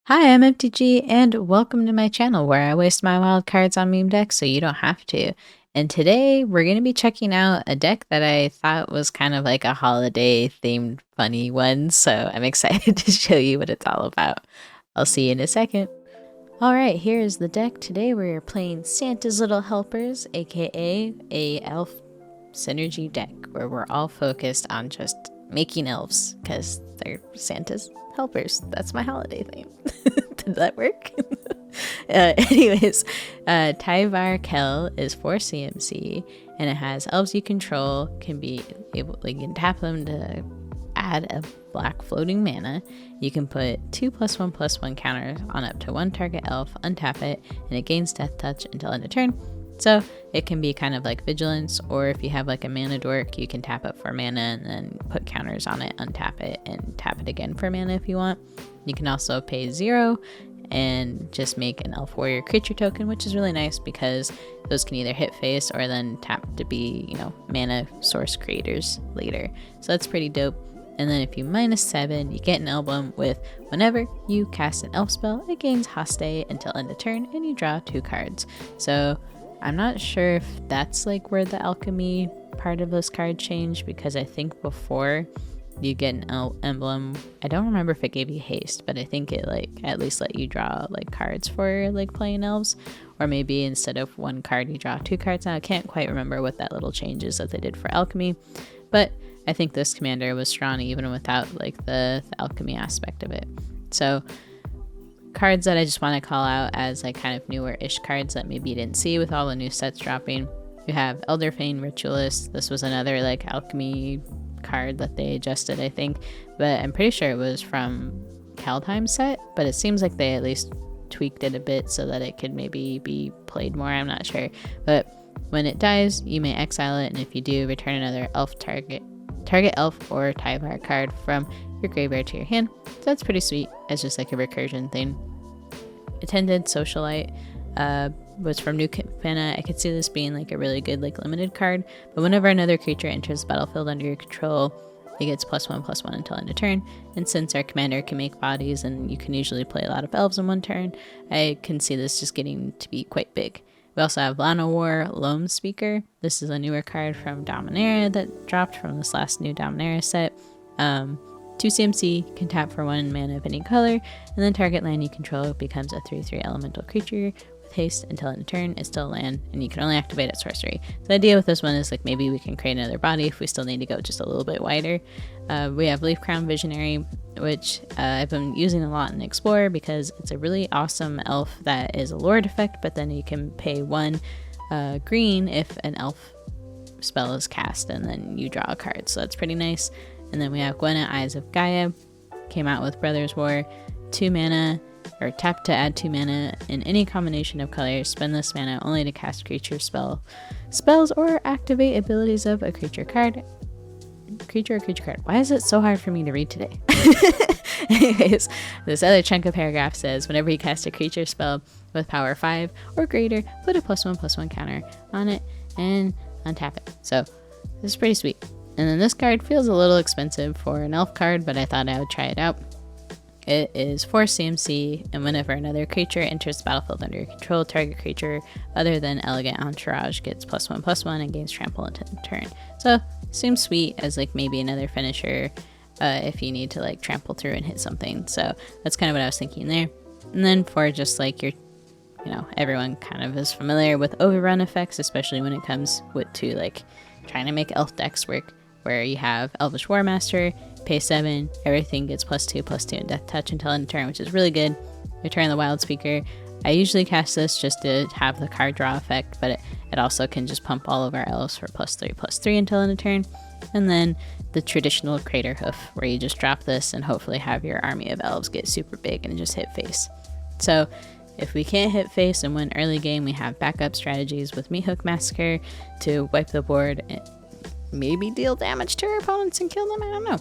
Hi, I'm MTG, and welcome to my channel where I waste my wild cards on meme decks so you don't have to. And today we're going to be checking out a deck that I thought was kind of like a holiday themed funny one, so I'm excited to show you what it's all about. I'll see you in a second. Alright, here is the deck. Today we're playing Santa's Little Helpers, aka a elf synergy deck where we're all focused on just making elves because they're Santa's helpers. That's my holiday theme. Did that work? Anyways, Tyvar Kell is 4 CMC and it has elves you control, can be able, you can tap them to add a black floating mana. You can put 2+1/+1 counters on up to one target elf, untap it, and it gains death touch until end of turn. So it can be kind of like Vigilance, or if you have like a mana dork, you can tap it for mana and then put counters on it, untap it, and tap it again for mana if you want. You can also pay 0 and just make an elf warrior creature token, which is really nice because those can either hit face or then tap to be, you know, mana source creators later. So that's pretty dope. And then if you -7, you get an emblem with whenever you cast an elf spell, it gains Haste until end of turn and you draw 2 cards. So I'm not sure if that's like where the alchemy part of this card changed, because I think before you get an emblem, I don't remember if it gave you haste, but I think it like at least let you draw like cards for like playing elves, or maybe instead of 1 card you draw 2 cards. Now I can't quite remember what that little change is that they did for alchemy, but I think this commander was strong even without like the alchemy aspect of it. So cards that I just want to call out as like kind of newer-ish cards that maybe you didn't see with all the new sets dropping. You have Elderfane Ritualist. This was another like alchemy card that they adjusted, I think, but I'm pretty sure it was from Kaldheim's set, but it seems like they at least tweaked it a bit so that it could maybe be played more. I'm not sure, but when it dies, you may exile it, and if you do, return another elf target elf or Tyvar card from your graveyard to your hand. So that's pretty sweet as just like a recursion thing. Attended Socialite was from New Capenna. I could see this being like a really good like limited card, but whenever another creature enters the battlefield under your control, it gets +1/+1 until end of turn. And since our commander can make bodies and you can usually play a lot of elves in one turn, I can see this just getting to be quite big. We also have Llanowar Loam Speaker. This is a newer card from Dominaria that dropped from this last new Dominaria set. 2 CMC, can tap for 1 mana of any color, and then target land you control becomes a 3/3 elemental creature with haste until end of turn. It's still land, and you can only activate its sorcery. So the idea with this one is like maybe we can create another body if we still need to go just a little bit wider. We have Leaf Crown Visionary, which I've been using a lot in Explorer because it's a really awesome elf that is a Lord effect, but then you can pay 1 green if an elf spell is cast, and then you draw a card. So that's pretty nice. And then we have Gwenna Eyes of Gaia, came out with Brothers War, 2 mana, or tap to add 2 mana in any combination of colors. Spend this mana only to cast creature spells or activate abilities of a creature card. Creature or creature card. Why is it so hard for me to read today? Anyways, this other chunk of paragraph says, whenever you cast a creature spell with power 5 or greater, put a +1/+1 counter on it and untap it. So this is pretty sweet. And then this card feels a little expensive for an elf card, but I thought I would try it out. It is 4 CMC, and whenever another creature enters the battlefield under your control, target creature other than Elegant Entourage gets +1/+1 and gains trample until turn. So seems sweet as like maybe another finisher if you need to like trample through and hit something. So that's kind of what I was thinking there. And then for just like your, you know, everyone kind of is familiar with overrun effects, especially when it comes to like trying to make elf decks work, where you have Elvish War Master, pay 7, everything gets +2/+2 and death touch until end of turn, which is really good. Return the Wild Speaker. I usually cast this just to have the card draw effect, but it also can just pump all of our elves for +3/+3 until end of turn. And then the traditional Crater Hoof, where you just drop this and hopefully have your army of elves get super big and just hit face. So if we can't hit face and win early game, we have backup strategies with Meat Hook Massacre to wipe the board and maybe deal damage to our opponents and kill them. I don't know.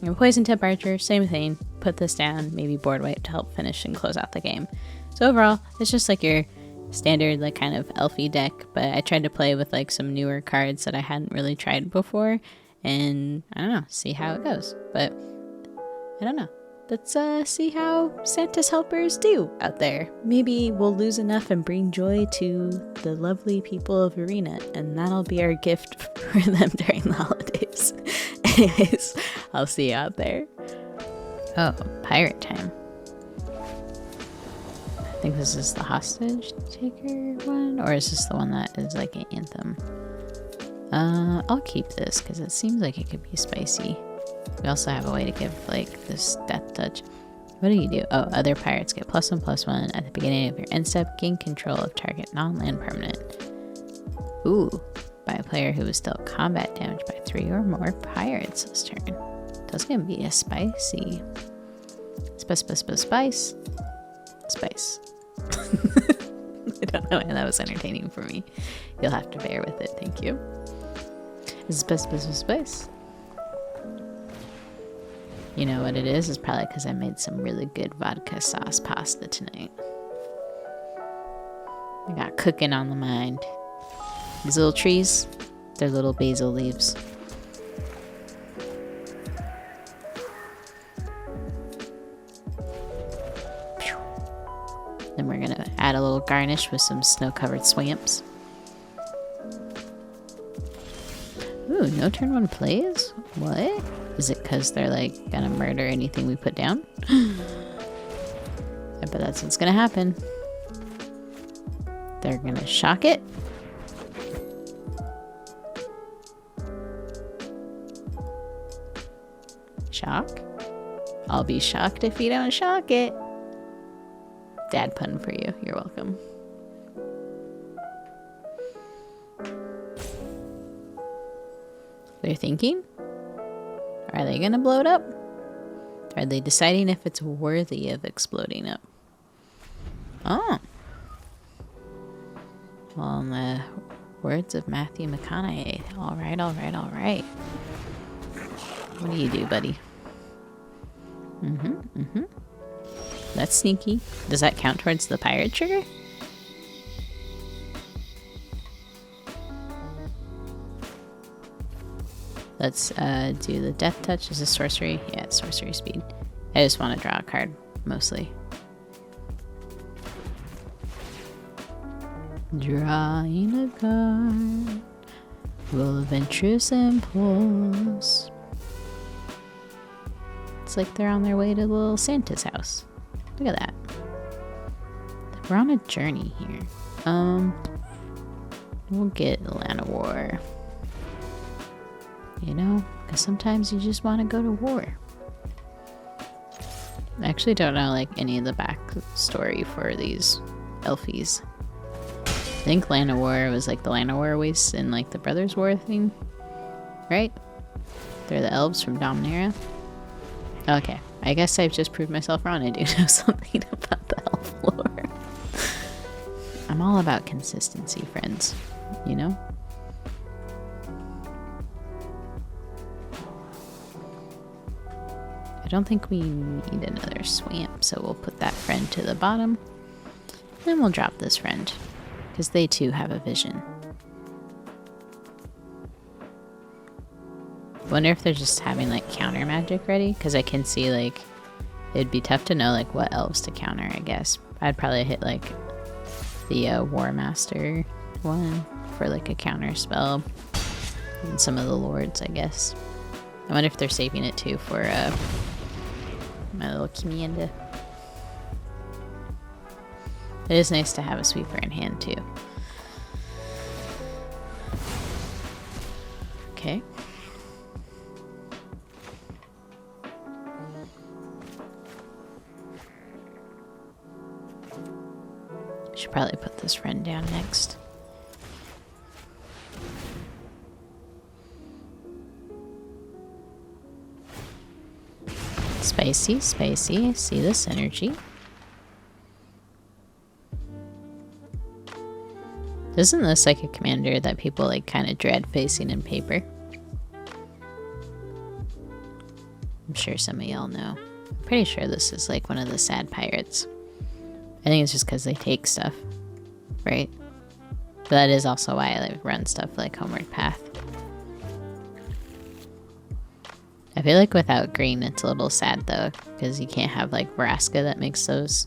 And Poison Tip Archer, same thing. Put this down, maybe board wipe to help finish and close out the game. So overall, it's just like your standard like kind of elfy deck, but I tried to play with like some newer cards that I hadn't really tried before, and I don't know, see how it goes. But I don't know. let's see how Santa's helpers do out there. Maybe we'll lose enough and bring joy to the lovely people of Arena, and that'll be our gift for them during the holidays. Anyways, I'll see you out there. Oh, pirate time. I think this is the hostage taker one, or is this the one that is like an anthem? I'll keep this because it seems like it could be spicy. We also have a way to give like this death touch. What do you do? Oh, other pirates get +1/+1 at the beginning of your end step. Gain control of target non-land permanent. Ooh, by a player who was dealt combat damage by 3 or more pirates this turn. That's gonna be a spicy. Spice. I don't know why that was entertaining for me. You'll have to bear with it. Thank you. Spice. You know what it is? It's probably because I made some really good vodka sauce pasta tonight. I got cooking on the mind. These little trees, they're little basil leaves. Then we're gonna add a little garnish with some snow-covered swamps. Ooh, no turn 1 plays? What? Is it because they're like gonna murder anything we put down? I bet that's what's gonna happen. They're gonna shock it. Shock? I'll be shocked if you don't shock it. Dad pun for you. You're welcome. They're thinking? Are they gonna blow it up? Are they deciding if it's worthy of exploding up? Oh. Well, in the words of Matthew McConaughey, all right. What do you do, buddy? That's sneaky. Does that count towards the pirate trigger? Let's do the death touch. Is this sorcery? Yeah, it's sorcery speed. I just want to draw a card, mostly. Drawing a card. Roll adventurous impulse. It's like they're on their way to little Santa's house. Look at that. We're on a journey here. We'll get Land of War. You know, because sometimes you just want to go to war. I actually don't know like any of the backstory for these elfies. I think Land of War was like the Land of War waste in like the Brothers War thing, right? They're the elves from Dominaria. Okay, I guess I've just proved myself wrong. I do know something about the elf lore. I'm all about consistency, friends. You know? I don't think we need another swamp, so we'll put that friend to the bottom. Then we'll drop this friend, because they too have a vision. Wonder if they're just having like counter magic ready, because I can see like it'd be tough to know like what elves to counter. I guess I'd probably hit like the War Master one for like a counter spell, and some of the lords, I guess. I wonder if they're saving it too for my little Kimienda. It is nice to have a sweeper in hand too. Okay. Should probably put this friend down next. Spicy. See the synergy. Isn't this like a commander that people like kind of dread facing in paper? I'm sure some of y'all know. I'm pretty sure this is like one of the sad pirates. I think it's just because they take stuff, right? But that is also why I like run stuff like Homeward Path. I feel like without green, it's a little sad though, because you can't have like Vraska that makes those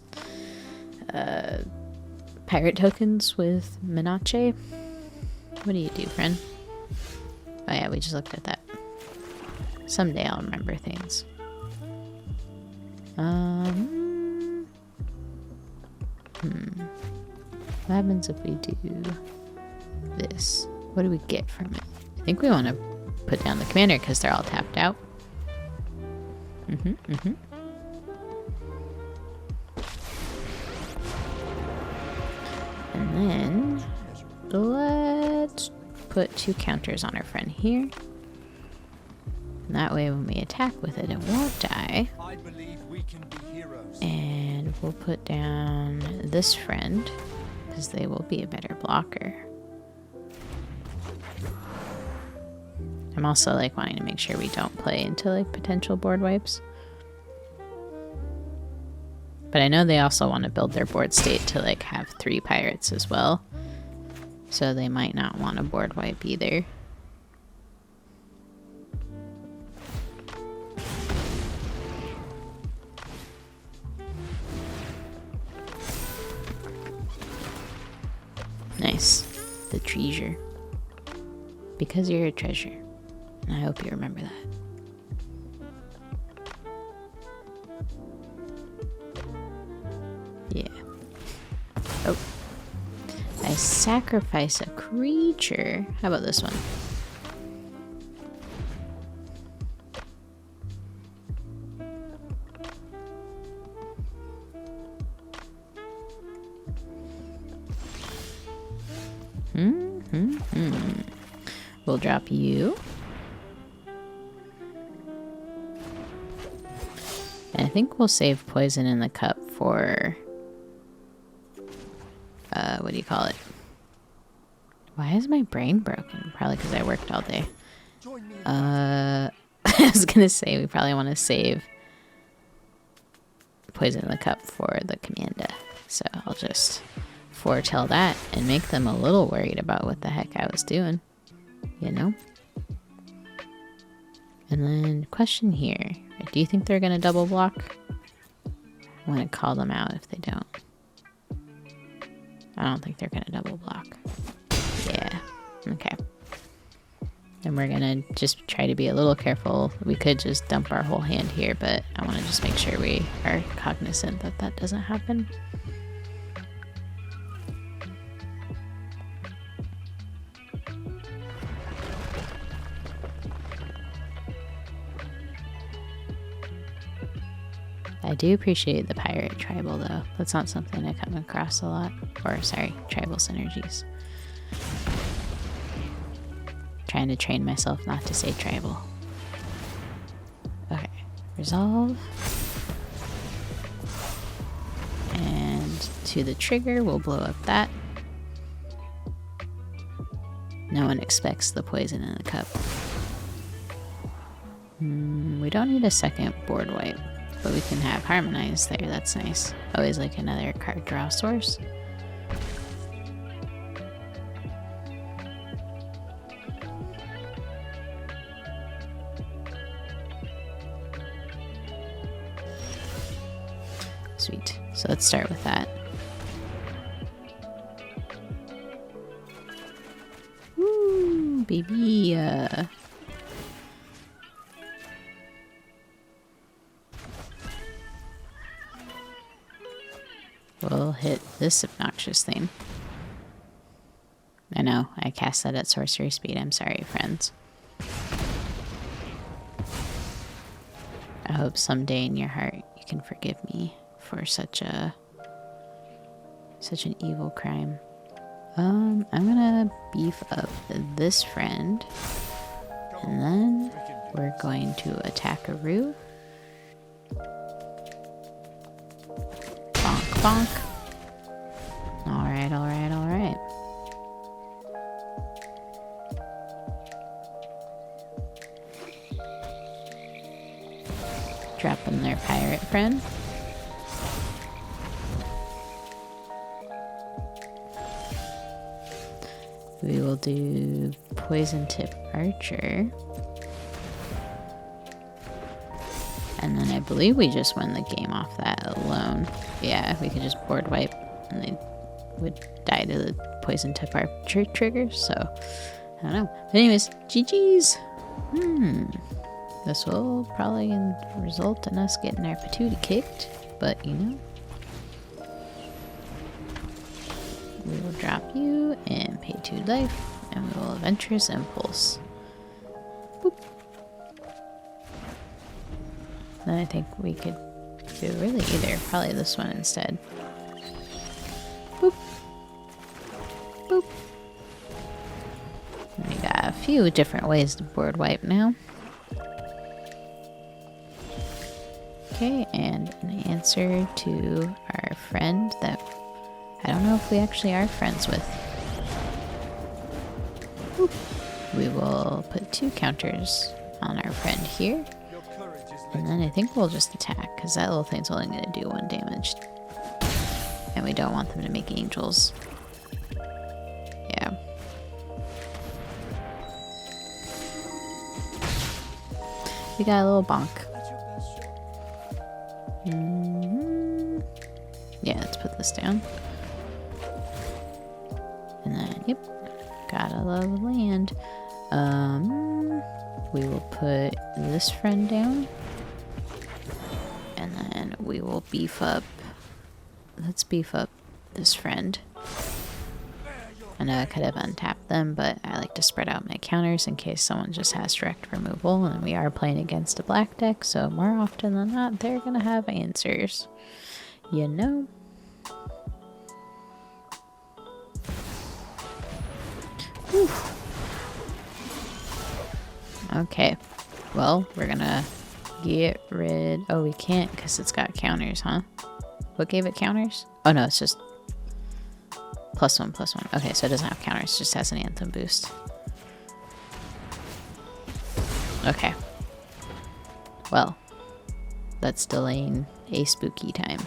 pirate tokens with Minache. What do you do, friend? Oh yeah, we just looked at that. Someday I'll remember things. What happens if we do this? What do we get from it? I think we want to put down the commander because they're all tapped out. And then let's put 2 counters on our friend here. And that way when we attack with it, it won't die. I believe we can be heroes. And we'll put down this friend because they will be a better blocker. I'm also like wanting to make sure we don't play into like potential board wipes. But I know they also want to build their board state to like have 3 pirates as well. So they might not want a board wipe either. Nice. The treasure. Because you're a treasure. And I hope you remember that. Yeah. Oh. I sacrifice a creature. How about this one? We'll drop you. And I think we'll save poison in the cup for... what do you call it? Why is my brain broken? Probably because I worked all day. I was gonna say we probably want to save poison in the cup for the commander. So I'll just foretell that and make them a little worried about what the heck I was doing. You know? And then question here. Do you think they're gonna double block? I want to call them out if they don't. I don't think they're gonna double block. Yeah. Okay. And we're gonna just try to be a little careful. We could just dump our whole hand here, but I want to just make sure we are cognizant that that doesn't happen. I do appreciate the pirate tribal though. That's not something I come across a lot. Or sorry, tribal synergies. Trying to train myself not to say tribal. Okay, resolve. And to the trigger, we'll blow up that. No one expects the poison in the cup. We don't need a second board wipe. But we can have harmonize there, that's nice. Always like another card draw source. Sweet. So let's start with that. Woo, baby. We'll hit this obnoxious thing. I know, I cast that at sorcery speed. I'm sorry, friends. I hope someday in your heart you can forgive me for such an evil crime. I'm gonna beef up this friend. And then we're going to attack a Roo. Bonk, bonk. Alright, alright, alright. Dropping their pirate friend. We will do poison tip archer. And then I believe we just won the game off that alone. Yeah, we could just board wipe and they would die to the poison tip our triggers. So, I don't know. But anyways, GG's. This will probably result in us getting our patootie kicked. But, you know. We will drop you and pay 2 life. And we will Adventurous Impulse. Boop. Then I think we could do really either. Probably this one instead. Boop. Boop. And we got a few different ways to board wipe now. Okay, and an answer to our friend that I don't know if we actually are friends with. Boop. We will put 2 counters on our friend here. And then I think we'll just attack, because that little thing's only going to do 1 damage. And we don't want them to make angels. Yeah. We got a little bonk. Yeah, let's put this down. And then, yep, gotta love land. We will put this friend down. And then we will beef up. Let's beef up this friend. I know I could have untapped them, but I like to spread out my counters in case someone just has direct removal. And we are playing against a black deck, so more often than not, they're gonna have answers. You know? Whew. Okay. Well, we're gonna get rid... Oh, we can't because it's got counters, huh? What gave it counters? Oh no, it's just +1/+1. Okay, so it doesn't have counters, it just has an anthem boost. Okay. Well, that's delaying a spooky time.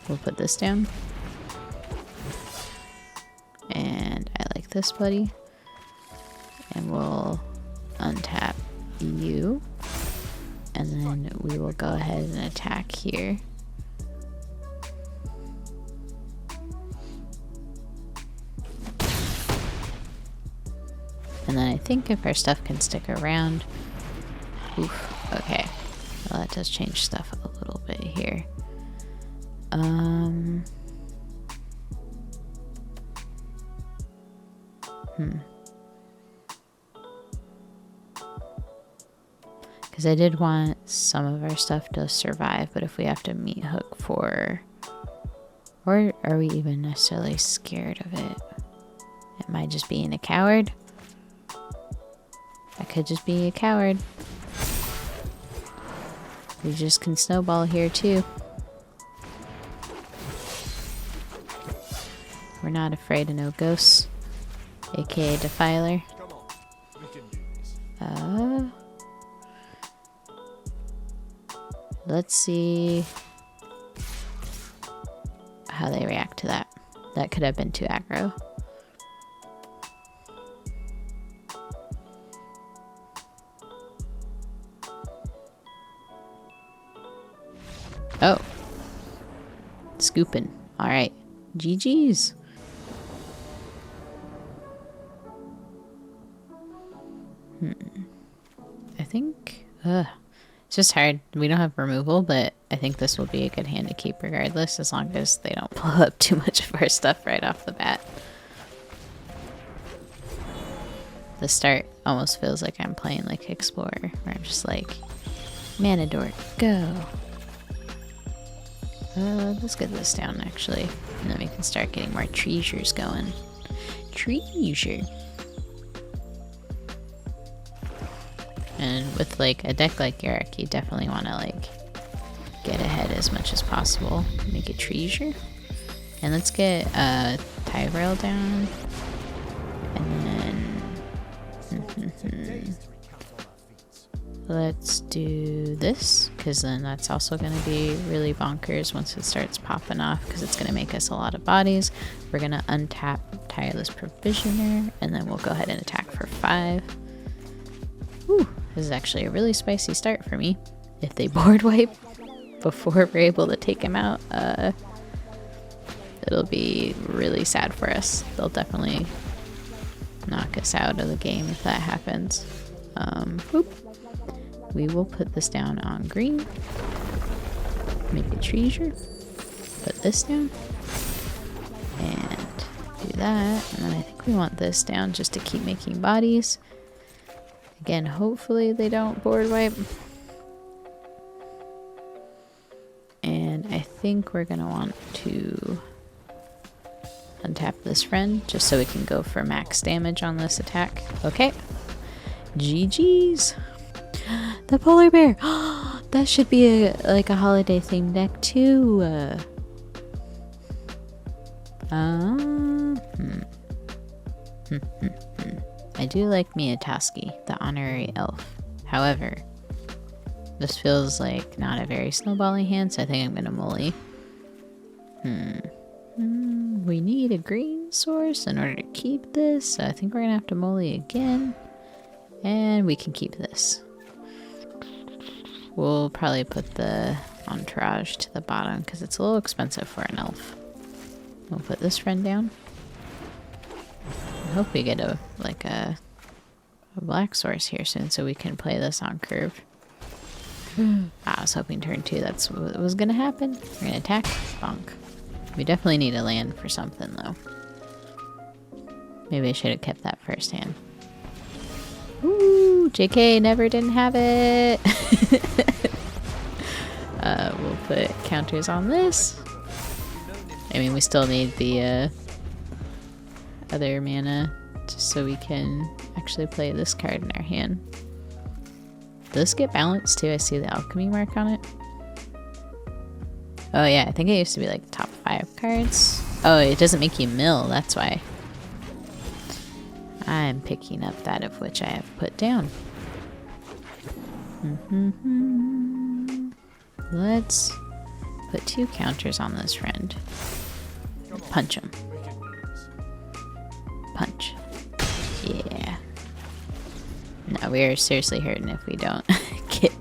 We'll put this down. And I like this, buddy. And we'll untap you. And then we will go ahead and attack here. And then I think if our stuff can stick around... Oof, okay. Well, that does change stuff a little bit here. Because I did want some of our stuff to survive, but if we have to meet hook for... Or are we even necessarily scared of it? Am I just being a coward? I could just be a coward. We just can snowball here too. We're not afraid of no ghosts, aka Defiler. Let's see how they react to that. That could have been too aggro. Oh. Scooping. Alright. GG's. I think... it's just hard. We don't have removal, but I think this will be a good hand to keep regardless, as long as they don't pull up too much of our stuff right off the bat. The start almost feels like I'm playing like Explorer, where I'm just like, Mana Dork, go! Let's get this down actually, and then we can start getting more treasures going. Treasure! And with like a deck like Yorick, you definitely want to like get ahead as much as possible. Make a treasure. And let's get Tyvar down. And then let's do this, because then that's also going to be really bonkers once it starts popping off, because it's going to make us a lot of bodies. We're going to untap Tireless Provisioner, and then we'll go ahead and attack for 5. Whew. This is actually a really spicy start for me. If they board wipe before we're able to take him out, it'll be really sad for us. They'll definitely knock us out of the game if that happens. Whoop. We will put this down on green. Make a treasure. Put this down. And do that. And then I think we want this down just to keep making bodies. Again, hopefully they don't board wipe. And I think we're gonna want to untap this friend just so we can go for max damage on this attack. Okay. GG's. The polar bear. That should be like a holiday themed deck too. I do like Miyataski, the honorary elf. However, this feels like not a very snowballing hand, so I think I'm gonna molly. We need a green source in order to keep this, so I think we're gonna have to molly again. And we can keep this. We'll probably put the entourage to the bottom because it's a little expensive for an elf. We'll put this friend down. I hope we get a black source here soon so we can play this on curve. I was hoping turn 2 that's what was gonna happen. We're gonna attack. Bonk. We definitely need a land for something though. Maybe I should have kept that first hand. Ooh, JK never didn't have it. We'll put counters on this. I mean, we still need the other mana just so we can actually play this card in our hand. Does this get balanced too? I see the alchemy mark on it. Oh yeah, I think it used to be like the top 5 cards. Oh, it doesn't make you mill, that's why. I'm picking up that of which I have put down. Let's put 2 counters on this friend. Punch him. Punch. Yeah. No, we are seriously hurting if we don't get...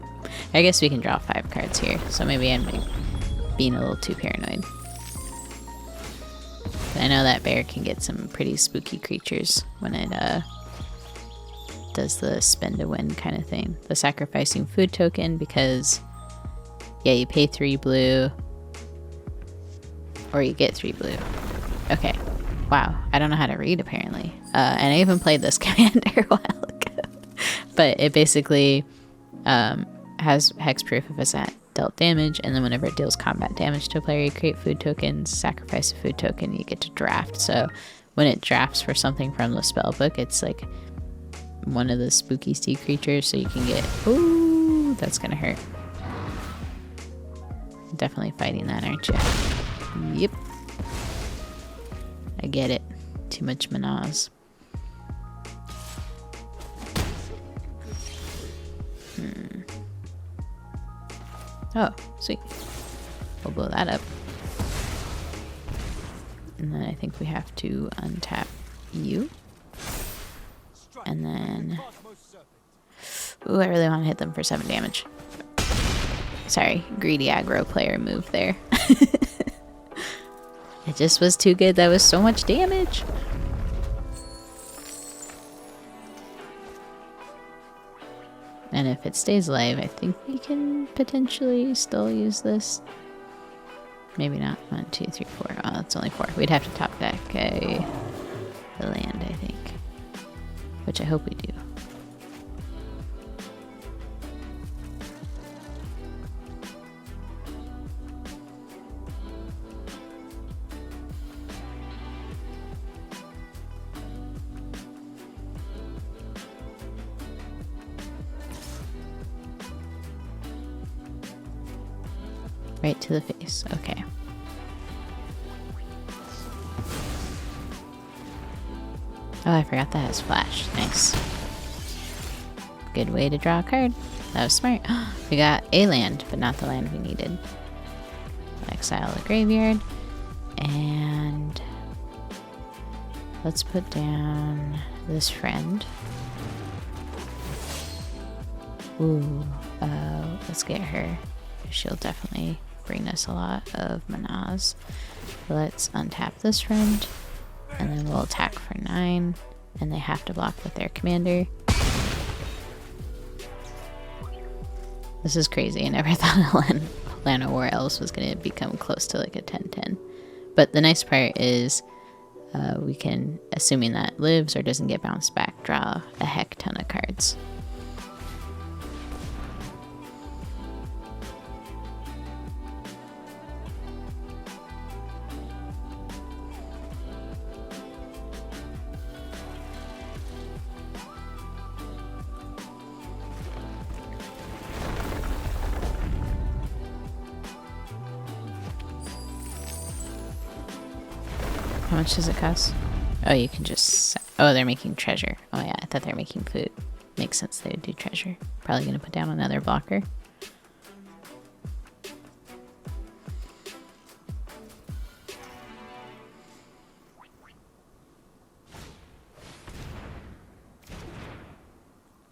I guess we can draw 5 cards here, so maybe I'm being a little too paranoid. I know that bear can get some pretty spooky creatures when it does the spend to win kind of thing. The sacrificing food token because, yeah, you pay 3 blue or you get 3 blue. Okay. Wow. I don't know how to read apparently. And I even played this commander a while ago. But it basically has hexproof if it's at dealt damage, and then whenever it deals combat damage to a player, you create food tokens, sacrifice a food token, you get to draft. So when it drafts for something from the spell book, it's like one of the spooky sea creatures, so you can get... Ooh, that's gonna hurt. Definitely fighting that, aren't you? Yep. I get it. Too much manaz. Oh, sweet. We'll blow that up. And then I think we have to untap you. And then... Ooh, I really want to hit them for 7 damage. Sorry, greedy aggro player move there. It just was too good. That was so much damage. And if it stays alive, I think we can potentially still use this. Maybe not. 1, 2, 3, 4. Oh, that's only 4. We'd have to top deck the land, I think. Which I hope we do. Right to the face. Okay. Oh, I forgot that has flash. Nice. Good way to draw a card. That was smart. We got a land, but not the land we needed. Exile the graveyard. And let's put down this friend. Ooh, let's get her. She'll definitely bring us a lot of manas. Let's untap this friend, and then we'll attack for 9, and they have to block with their commander. This is crazy. I never thought Lana War Elves was going to become close to like a 10-10. But the nice part is we can, assuming that lives or doesn't get bounced back, draw a heck ton of cards. How much does it cost? Oh, you can just... Oh, they're making treasure. Oh yeah, I thought they were making food. Makes sense they would do treasure. Probably gonna put down another blocker.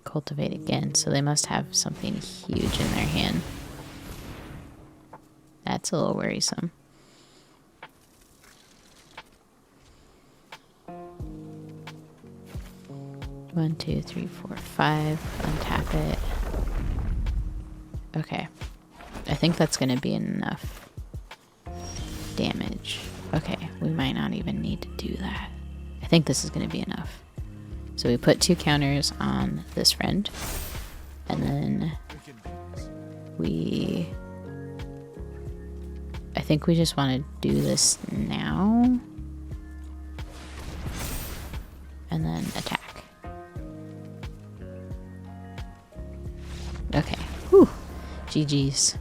Cultivate again, so they must have something huge in their hand. That's a little worrisome. One, two, three, four, five. Untap it. Okay. I think that's going to be enough damage. Okay, we might not even need to do that. I think this is going to be enough. So we put 2 counters on this friend. And then we... I think we just want to do this now. And then attack. Okay. Whew. GG's.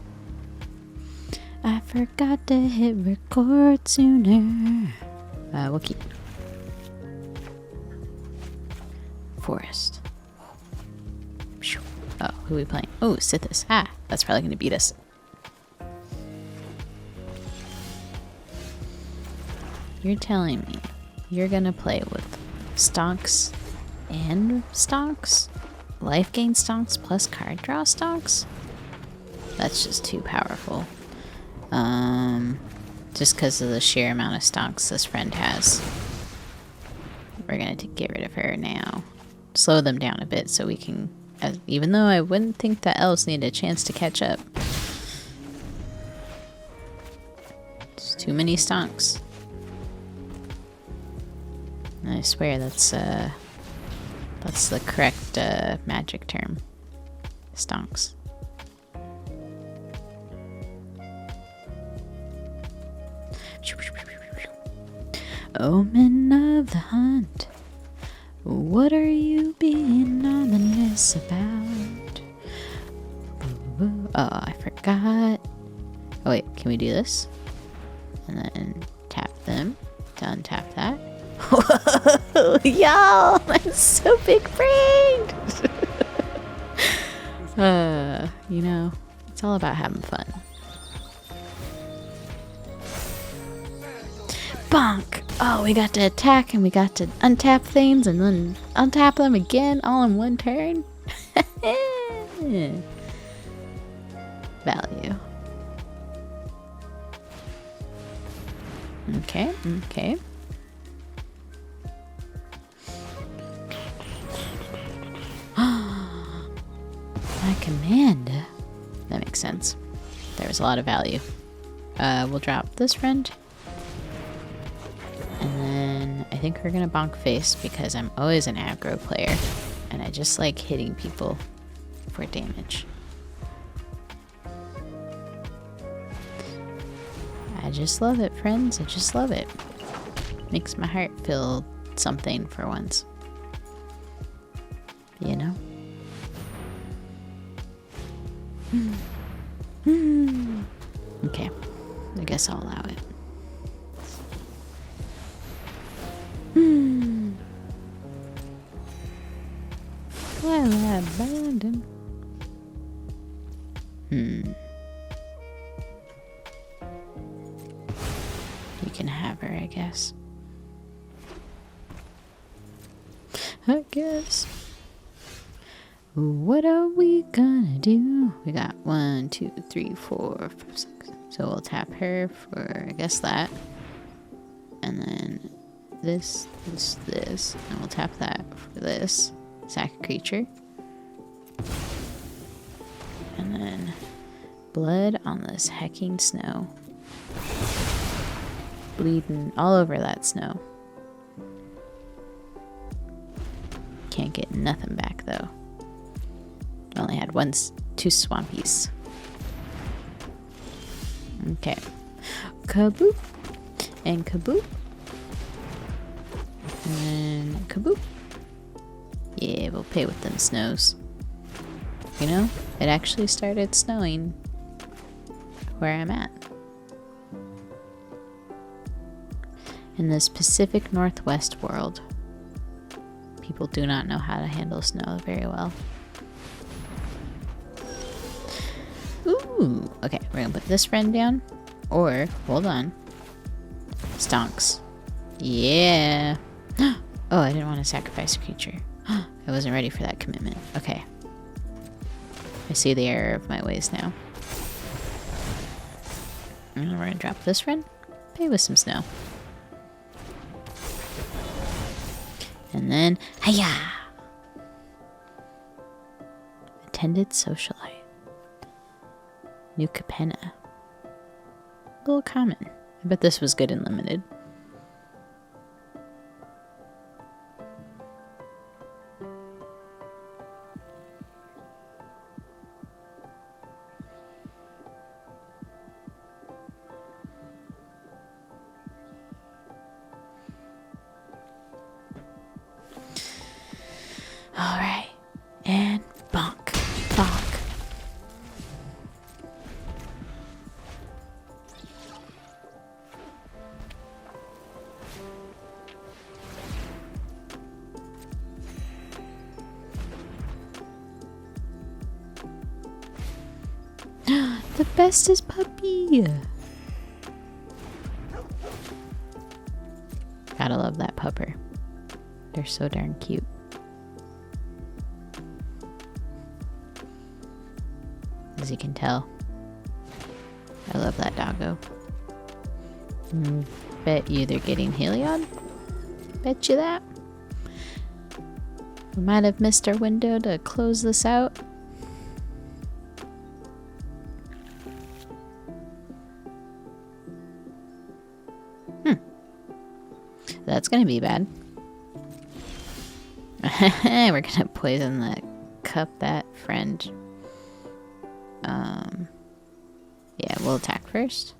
I forgot to hit record sooner. We'll keep. Forest. Oh, who are we playing? Oh, Sithis. Ah, that's probably going to beat us. You're telling me you're going to play with stonks and stonks? Life gain stonks plus card draw stonks? That's just too powerful. Just because of the sheer amount of stonks this friend has. We're going to get rid of her now. Slow them down a bit so we can... even though I wouldn't think that elves need a chance to catch up. It's too many stonks. I swear that's the correct magic term. Stonks. Omen of the hunt. What are you being ominous about? Oh, I forgot. Oh wait, can we do this? And then tap them to untap that. Whoa, y'all, I'm so big brained. You know, it's all about having fun. Bonk! Oh, we got to attack and we got to untap things and then untap them again all in one turn. Value. Okay, okay. My command. That makes sense. There was a lot of value. We'll drop this friend. And then I think we're gonna bonk face because I'm always an aggro player. And I just like hitting people for damage. I just love it, friends. I just love it. Makes my heart feel something for once. You know? Okay. I guess I'll allow it. Well, I abandoned. You can have her, I guess. I guess. What are we gonna do? We got 1, 2, 3, 4, 5, 6. So we'll tap her for, I guess, that. And then this, and we'll tap that for this. Sack a creature. And then blood on this hecking snow. Bleeding all over that snow. Can't get nothing back though. Only had 2 swampies. Okay. Kaboop. And kaboop. And then kaboop. Yeah, we'll pay with them snows. You know, it actually started snowing where I'm at. In this Pacific Northwest world, people do not know how to handle snow very well. Ooh, okay, we're gonna put this friend down. Or, hold on. Stonks. Yeah. Oh, I didn't want to sacrifice a creature. I wasn't ready for that commitment. Okay. I see the error of my ways now. And we're gonna drop this friend. Pay with some snow. And then, hiya! Attended socialite. New Capenna. Little common. I bet this was good and limited. Alright. And bonk. Bonk. The bestest puppy. Gotta love that pupper. They're so darn cute. As you can tell, I love that doggo. Bet you they're getting Heliod. Bet you that. We might have missed our window to close this out. That's gonna be bad. We're gonna poison the cup that friend. Yeah, we'll attack first.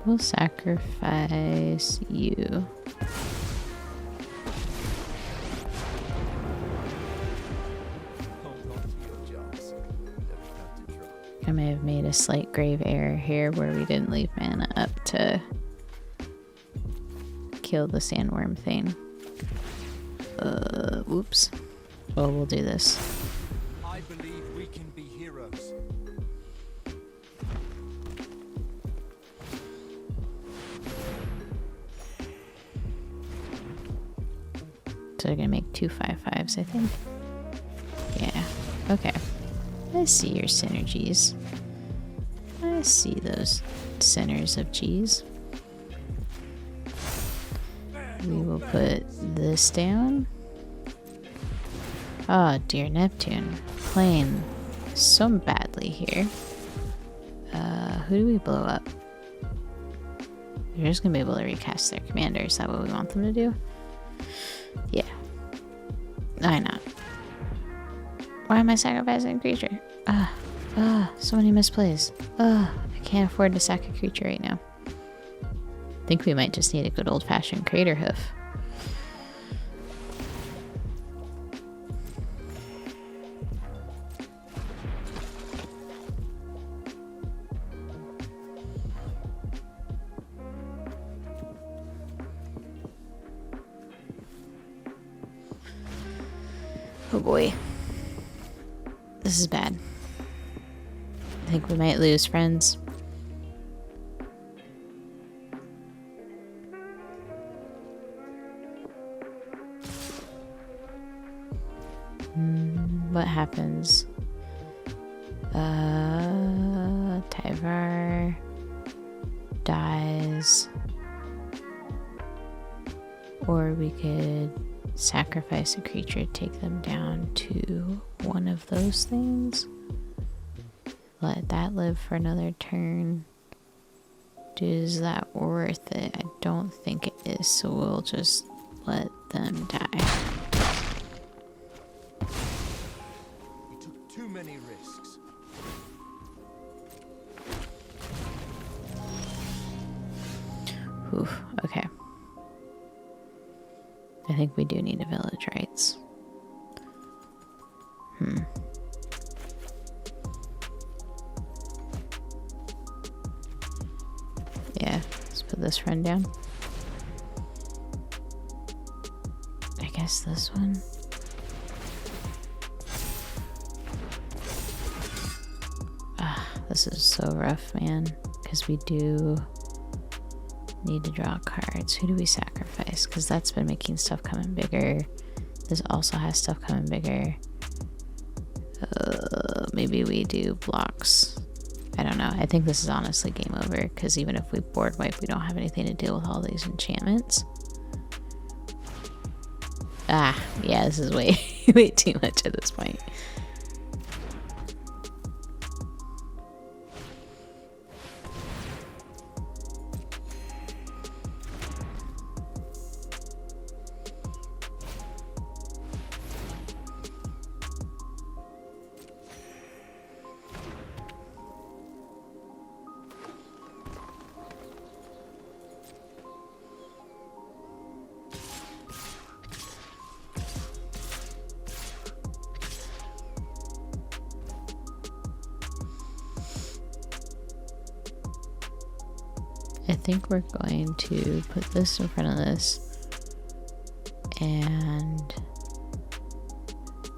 We'll sacrifice you. I may have made a slight grave error here where we didn't leave mana up to kill the sandworm thing. Whoops. Well, we'll do this. I believe we can be heroes. So they're gonna make 2 5/5s, I think. Yeah. Okay. I see your synergies. I see those centers of cheese. We will put this down. Oh dear, Neptune. Playing so badly here. Who do we blow up? They're just gonna be able to recast their commander. Is that what we want them to do? Yeah. Why not? Why am I sacrificing a creature? So many misplays. I can't afford to sack a creature right now. Think we might just need a good old-fashioned crater hoof. Oh boy. This is bad. I think we might lose, friends. What happens? Tyvar dies. Or we could sacrifice a creature, take them down to one of those things. Let that live for another turn. Is that worth it? I don't think it is, so we'll just let them die. We took too many risks. Oof, okay. I think we do need a village rights. Yeah, let's put this friend down. I guess this one. This is so rough, man, because we do need to draw cards. Who do we sacrifice? Because that's been making stuff coming bigger. This also has stuff coming bigger. Maybe we do blocks. I don't know. I think this is honestly game over, because even if we board wipe, we don't have anything to deal with all these enchantments. Yeah, this is way, way too much at this point. I think we're going to put this in front of this, and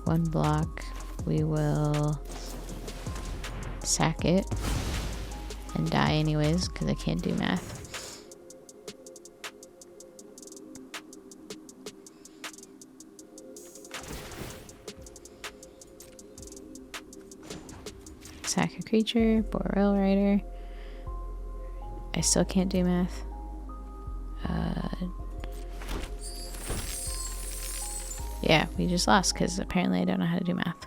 one block we will sack it and die anyways because I can't do math. Sack a creature, Brawl Rider. I still can't do math. Yeah, we just lost because apparently I don't know how to do math.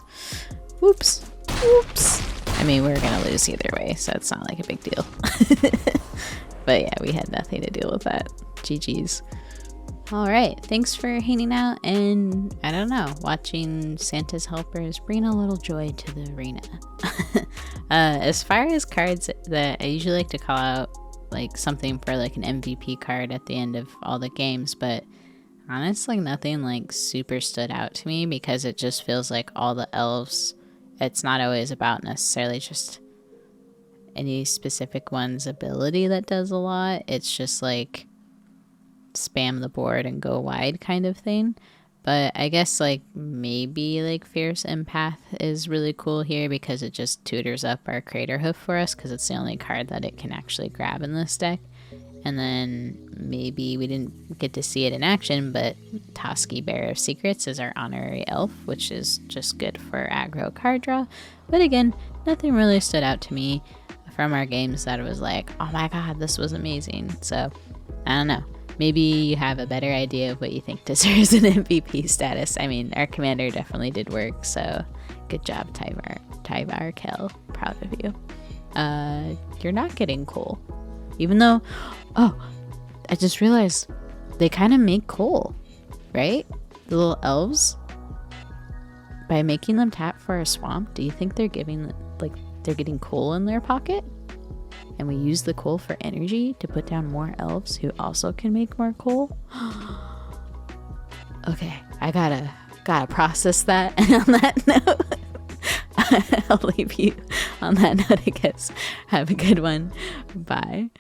Whoops. Whoops. I mean, we're gonna lose either way, so it's not like a big deal. But yeah, we had nothing to deal with that. GG's. Alright, thanks for hanging out and, I don't know, watching Santa's Helpers bring a little joy to the arena. As far as cards that I usually like to call out, like something for like an MVP card at the end of all the games, but honestly nothing like super stood out to me because it just feels like all the elves, it's not always about necessarily just any specific one's ability that does a lot. It's just like spam the board and go wide kind of thing. But I guess like maybe like Fierce Empath is really cool here because it just tutors up our Crater Hoof for us because it's the only card that it can actually grab in this deck. And then maybe we didn't get to see it in action, but Toski, Bearer of Secrets, is our honorary elf, which is just good for aggro card draw. But again, nothing really stood out to me from our games that it was like, oh my god, this was amazing. So I don't know. Maybe you have a better idea of what you think deserves an MVP status. I mean, our commander definitely did work, so good job, Tyvar Kell. Proud of you. You're not getting coal. Even though, oh, I just realized they kind of make coal, right? The little elves. By making them tap for a swamp, do you think they're giving, like, they're getting coal in their pocket? And we use the coal for energy to put down more elves who also can make more coal. Okay, I gotta process that. And on that note, I'll leave you on that note, I guess. Have a good one. Bye.